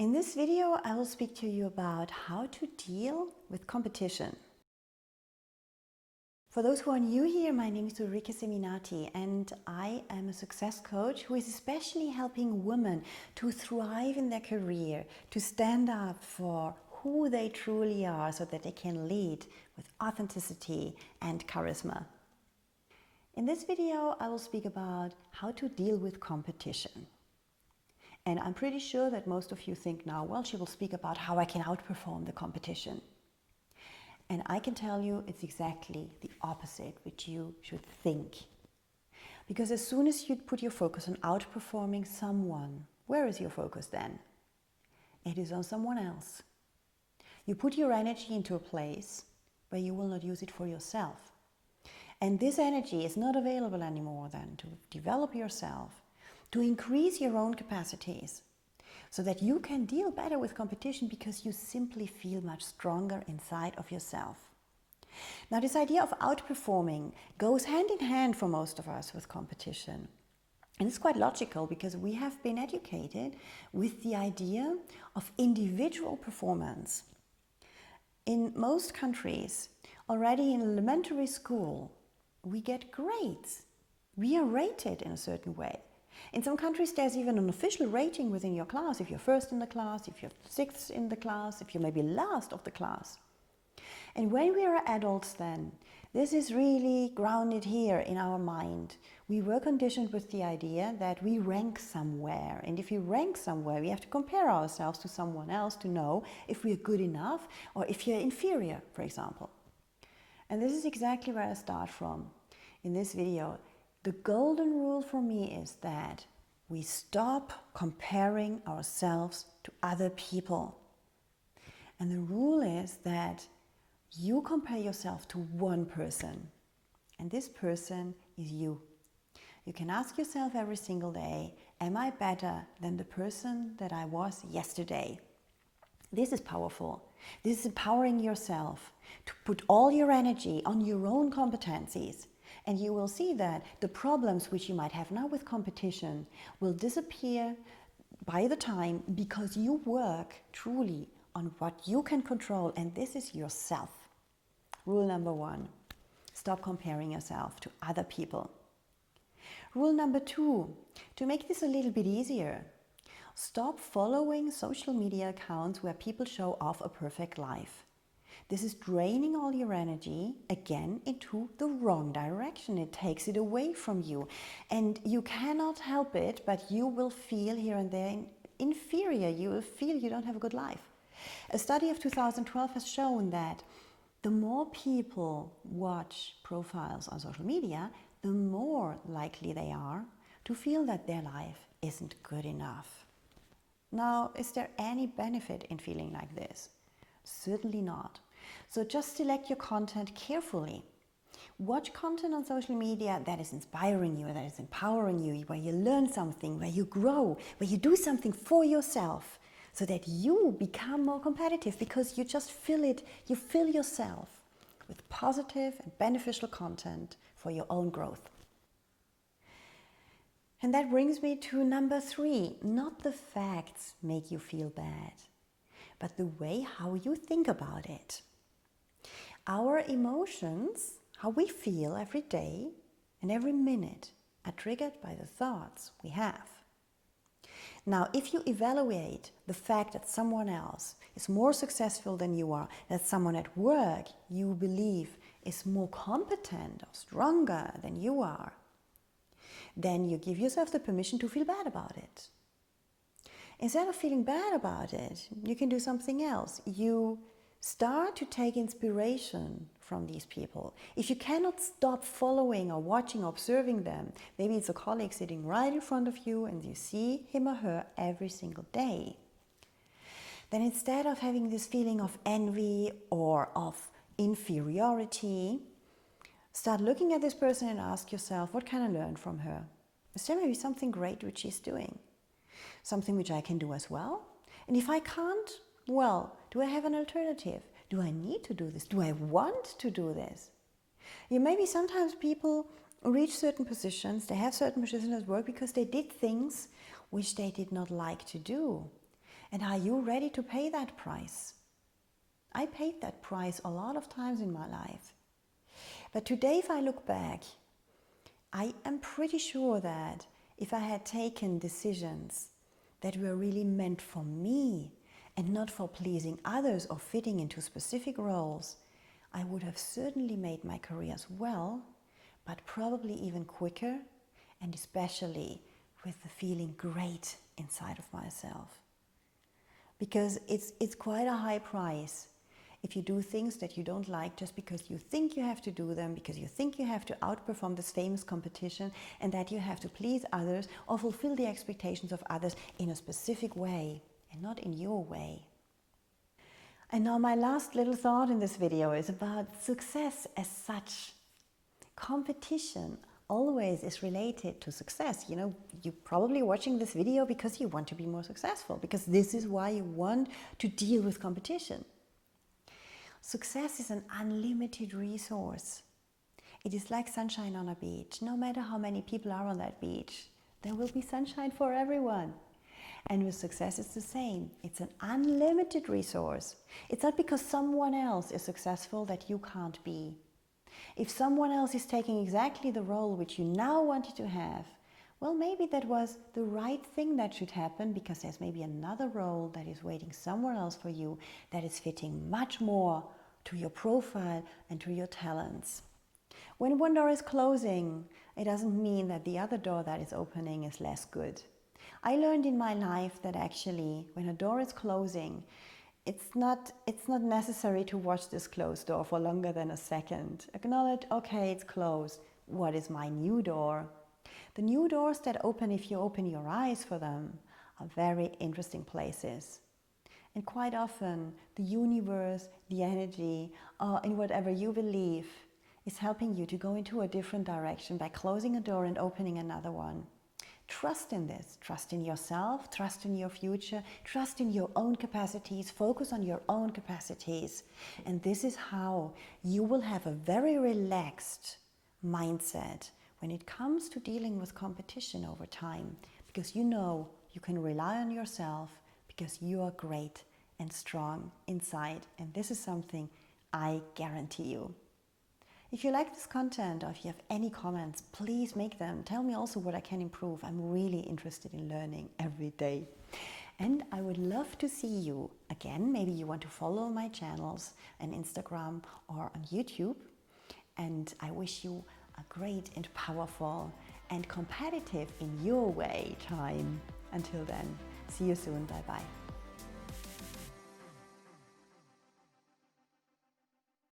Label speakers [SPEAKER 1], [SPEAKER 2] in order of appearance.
[SPEAKER 1] In this video, I will speak to you about how to deal with competition. For those who are new here, my name is Ulrike Seminati and I am a success coach who is especially helping women to thrive in their career, to stand up for who they truly are so that they can lead with authenticity and charisma. In this video, I will speak about how to deal with competition. And I'm pretty sure that most of you think now, well, she will speak about how I can outperform the competition. And I can tell you it's exactly the opposite which you should think. Because as soon as you put your focus on outperforming someone, where is your focus then? It is on someone else. You put your energy into a place where you will not use it for yourself. And this energy is not available anymore then to develop yourself, to increase your own capacities so that you can deal better with competition because you simply feel much stronger inside of yourself. Now, this idea of outperforming goes hand in hand for most of us with competition. And it's quite logical because we have been educated with the idea of individual performance. In most countries, already in elementary school, we get grades. We are rated in a certain way. In some countries, there's even an official rating within your class. If you're first in the class, if you're sixth in the class, if you're maybe last of the class. And when we are adults then, this is really grounded here in our mind. We were conditioned with the idea that we rank somewhere. And if you rank somewhere, we have to compare ourselves to someone else to know if we're good enough or if you're inferior, for example. And this is exactly where I start from in this video. The golden rule for me is that we stop comparing ourselves to other people. And the rule is that you compare yourself to one person, and this person is you. You can ask yourself every single day, am I better than the person that I was yesterday? This is powerful. This is empowering yourself to put all your energy on your own competencies. And you will see that the problems which you might have now with competition will disappear by the time because you work truly on what you can control, and this is yourself. Rule number 1, stop comparing yourself to other people. Rule number 2, to make this a little bit easier, stop following social media accounts where people show off a perfect life. This is draining all your energy, again, into the wrong direction. It takes it away from you. And you cannot help it, but you will feel here and there inferior. You will feel you don't have a good life. A study of 2012 has shown that the more people watch profiles on social media, the more likely they are to feel that their life isn't good enough. Now, is there any benefit in feeling like this? Certainly not. So just select your content carefully. Watch content on social media that is inspiring you, that is empowering you, where you learn something, where you grow, where you do something for yourself so that you become more competitive because you just you fill yourself with positive and beneficial content for your own growth. And that brings me to number 3. Not the facts make you feel bad, but the way how you think about it. Our emotions, how we feel every day and every minute, are triggered by the thoughts we have. Now, if you evaluate the fact that someone else is more successful than you are, that someone at work you believe is more competent or stronger than you are, then you give yourself the permission to feel bad about it. Instead of feeling bad about it, you can do something else. You start to take inspiration from these people. If you cannot stop following or watching or observing them, maybe it's a colleague sitting right in front of you and you see him or her every single day, then instead of having this feeling of envy or of inferiority, start looking at this person and ask yourself, what can I learn from her? Is there maybe something great which she's doing? Something which I can do as well? And if I can't, well, do I have an alternative? Do I need to do this? Do I want to do this? Maybe sometimes people reach certain positions, they have certain positions at work because they did things which they did not like to do. And are you ready to pay that price? I paid that price a lot of times in my life. But today, if I look back, I am pretty sure that if I had taken decisions that were really meant for me and not for pleasing others or fitting into specific roles, I would have certainly made my career as well, but probably even quicker, and especially with the feeling great inside of myself. Because it's quite a high price if you do things that you don't like just because you think you have to do them, because you think you have to outperform this famous competition and that you have to please others or fulfill the expectations of others in a specific way and not in your way. And now my last little thought in this video is about success as such. Competition always is related to success. You know, you're probably watching this video because you want to be more successful, because this is why you want to deal with competition. Success is an unlimited resource. It is like sunshine on a beach. No matter how many people are on that beach, there will be sunshine for everyone. And with success, it's the same. It's an unlimited resource. It's not because someone else is successful that you can't be. If someone else is taking exactly the role which you now wanted to have, well, maybe that was the right thing that should happen, because there's maybe another role that is waiting somewhere else for you that is fitting much more to your profile and to your talents. When one door is closing, it doesn't mean that the other door that is opening is less good. I learned in my life that actually when a door is closing, it's not necessary to watch this closed door for longer than a second. Acknowledge, okay, it's closed. What is my new door? The new doors that open if you open your eyes for them are very interesting places. And quite often, the universe, the energy, in whatever you believe, is helping you to go into a different direction by closing a door and opening another one. Trust in this. Trust in yourself, trust in your future, trust in your own capacities, focus on your own capacities. And this is how you will have a very relaxed mindset when it comes to dealing with competition over time, because you know you can rely on yourself, because you are great and strong inside. And this is something I guarantee you. If you like this content, or if you have any comments, please make them. Tell me also what I can improve. I'm really interested in learning every day. And I would love to see you again. Maybe you want to follow my channels on Instagram or on YouTube. And I wish you a great and powerful and competitive in your way time. Until then, see you soon. Bye bye.